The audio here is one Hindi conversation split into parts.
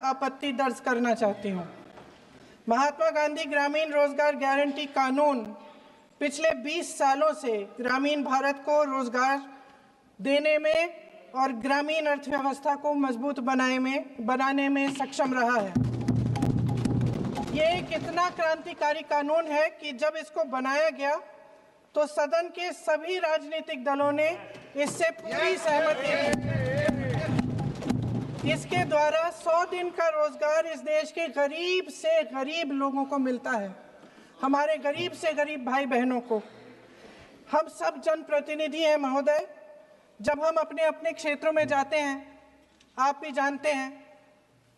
आपत्ति दर्ज करना चाहती हूँ। महात्मा गांधी ग्रामीण रोजगार गारंटी कानून पिछले 20 सालों से ग्रामीण भारत को रोजगार देने में और ग्रामीण अर्थव्यवस्था को मजबूत बनाने में सक्षम रहा है। ये एक इतना क्रांतिकारी कानून है कि जब इसको बनाया गया तो सदन के सभी राजनीतिक दलों ने इससे पूरी सहमति दी। इसके द्वारा 100 दिन का रोजगार इस देश के गरीब से गरीब लोगों को मिलता है, हमारे गरीब से गरीब भाई बहनों को। हम सब जनप्रतिनिधि हैं महोदय। जब हम अपने अपने क्षेत्रों में जाते हैं, आप भी जानते हैं,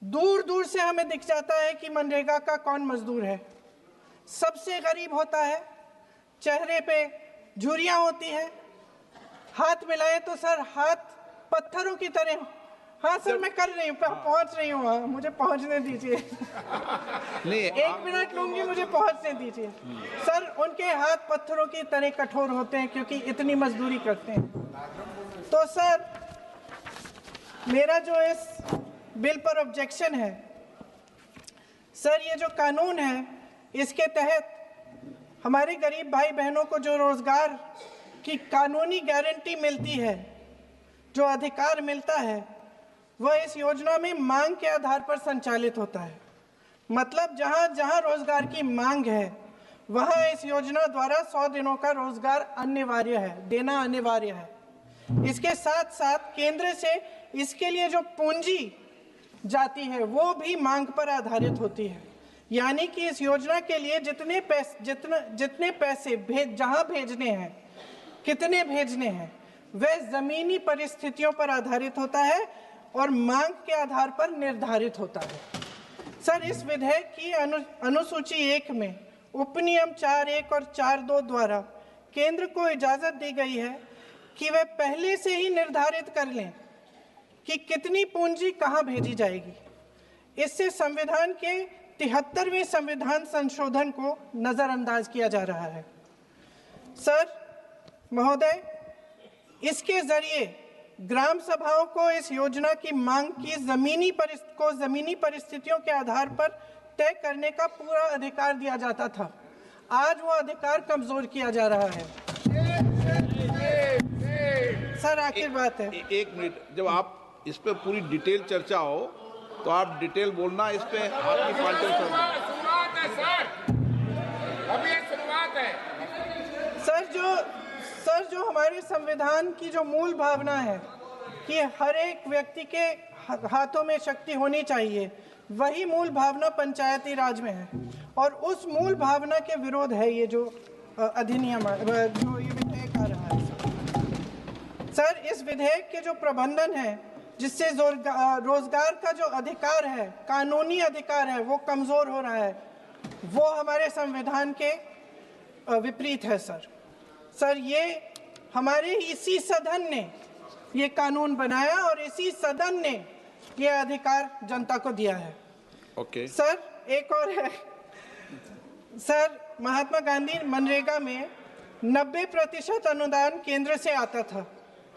दूर दूर से हमें दिख जाता है कि मनरेगा का कौन मजदूर है। सबसे गरीब होता है, चेहरे पे झुर्रियाँ होती हैं, हाथ मिलाए तो सर हाथ पत्थरों की तरह। हाँ सर, मैं कर रही हूँ, पहुँच रही हूँ, हाँ मुझे पहुँचने दीजिए। नहीं, 1 मिनट लूंगी, मुझे पहुँचने दीजिए। सर, उनके हाथ पत्थरों की तरह कठोर होते हैं क्योंकि इतनी मजदूरी करते हैं। तो सर, मेरा जो इस बिल पर ऑब्जेक्शन है, सर ये जो कानून है इसके तहत हमारे गरीब भाई बहनों को जो रोजगार की कानूनी गारंटी मिलती है, जो अधिकार मिलता है, वह इस योजना में मांग के आधार पर संचालित होता है। मतलब जहां जहां रोजगार की मांग है वहां इस योजना द्वारा 100 दिनों का रोजगार अनिवार्य है, देना अनिवार्य है। इसके साथ साथ केंद्र से इसके लिए जो पूंजी जाती है वो भी मांग पर आधारित होती है। यानी कि इस योजना के लिए जितने पैसे जहां भेजने हैं, कितने भेजने हैं, वह जमीनी परिस्थितियों पर आधारित होता है और मांग के आधार पर निर्धारित होता है। सर, इस विधेयक की अनुसूची 1 में उपनियम 4(1) और 4(2) द्वारा केंद्र को इजाजत दी गई है कि वे पहले से ही निर्धारित कर लें कि कितनी पूंजी कहां भेजी जाएगी। इससे संविधान के 73वें संविधान संशोधन को नजरअंदाज किया जा रहा है। सर महोदय, इसके जरिए ग्राम सभाओं को इस योजना की मांग की जमीनी परिस्थितियों के आधार पर तय करने का पूरा अधिकार दिया जाता था। आज वो अधिकार कमजोर किया जा रहा है। सर, आखिर बात है, एक मिनट, जब आप इस पे पूरी डिटेल चर्चा हो तो आप डिटेल बोलना। इस पे आपकी पार्टी शुरुआत है सर, अभी शुरुआत है। सर जो हमारे संविधान की जो मूल भावना है कि हर एक व्यक्ति के हाथों में शक्ति होनी चाहिए, वही मूल भावना पंचायती राज में है और उस मूल भावना के विरोध है ये जो अधिनियम, जो ये विधेयक आ रहा है। सर, इस विधेयक के जो प्रबंधन है, जिससे रोजगार का जो अधिकार है, कानूनी अधिकार है, वो कमजोर हो रहा है, वो हमारे संविधान के विपरीत है। सर ये हमारे इसी सदन ने ये कानून बनाया और इसी सदन ने ये अधिकार जनता को दिया है। ओके। सर, एक और है सर, महात्मा गांधी मनरेगा में 90% अनुदान केंद्र से आता था।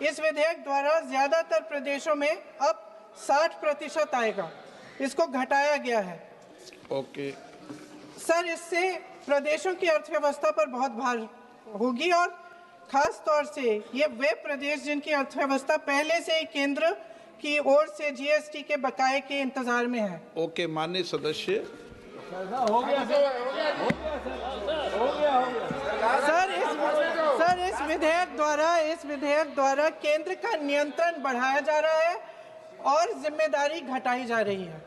इस विधेयक द्वारा ज्यादातर प्रदेशों में अब 60% आएगा। इसको घटाया गया है। ओके। सर, इससे प्रदेशों की अर्थव्यवस्था पर बहुत भार होगी और खास तौर से ये वे प्रदेश जिनकी अर्थव्यवस्था पहले से ही केंद्र की ओर से जीएसटी के बकाये के इंतजार में है। ओके, माननीय सदस्य। हो गया। सर, इस विधेयक द्वारा केंद्र का नियंत्रण बढ़ाया जा रहा है और जिम्मेदारी घटाई जा रही है।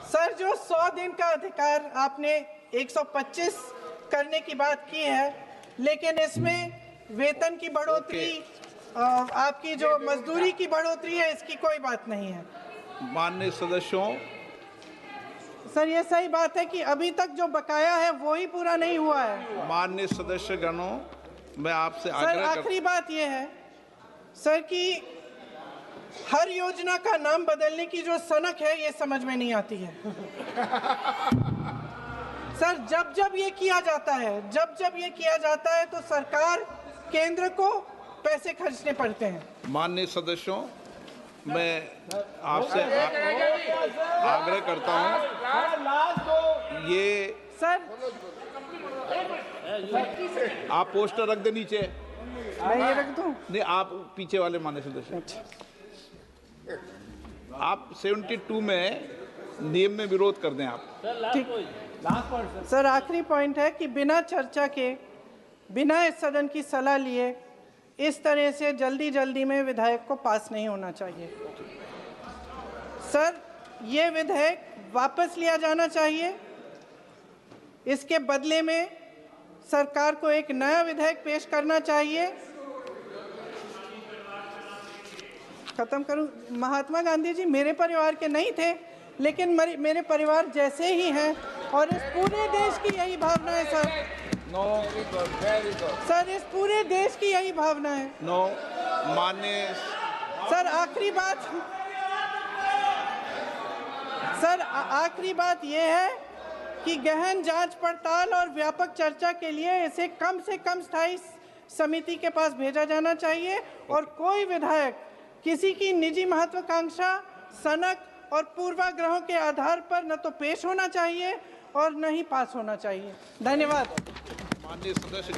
सर, जो 100 दिन का अधिकार आपने 125 करने की बात की है, लेकिन इसमें वेतन की बढ़ोतरी, आपकी जो मजदूरी की बढ़ोतरी है, इसकी कोई बात नहीं है। माननीय सदस्यों। सर, ये सही बात है कि अभी तक जो बकाया है वो ही पूरा नहीं हुआ है। माननीय सदस्य गणों, मैं आपसे सर, आखिरी बात ये है सर कि हर योजना का नाम बदलने की जो सनक है, ये समझ में नहीं आती है। सर, जब ये किया जाता है तो सरकार, केंद्र को पैसे खर्चने पड़ते हैं। माननीय सदस्यों, मैं आपसे आग्रह करता हूं, ये सर आप पोस्टर रख दे नीचे। मैं ये रख दूं? नहीं, आप पीछे वाले मान्य सदस्य, आप 72 में नियम में विरोध कर दें आप। ठीक। सर आखिरी पॉइंट है कि बिना चर्चा के, बिना इस सदन की सलाह लिए इस तरह से जल्दी में विधेयक को पास नहीं होना चाहिए। सर ये विधेयक वापस लिया जाना चाहिए। इसके बदले में सरकार को एक नया विधेयक पेश करना चाहिए। खत्म करूं? महात्मा गांधी जी मेरे परिवार के नहीं थे, लेकिन मेरे परिवार जैसे ही हैं, और इस पूरे देश की यही भावना है सर। नो, सर इस पूरे देश की यही भावना है। नो, मान्य सर आखिरी बात, सर आखिरी बात यह है कि गहन जांच पड़ताल और व्यापक चर्चा के लिए इसे कम से कम स्थायी समिति के पास भेजा जाना चाहिए, और कोई विधायक किसी की निजी महत्वाकांक्षा, सनक और पूर्वाग्रहों के आधार पर न तो पेश होना चाहिए और न ही पास होना चाहिए। धन्यवाद। माननीय सदस्य।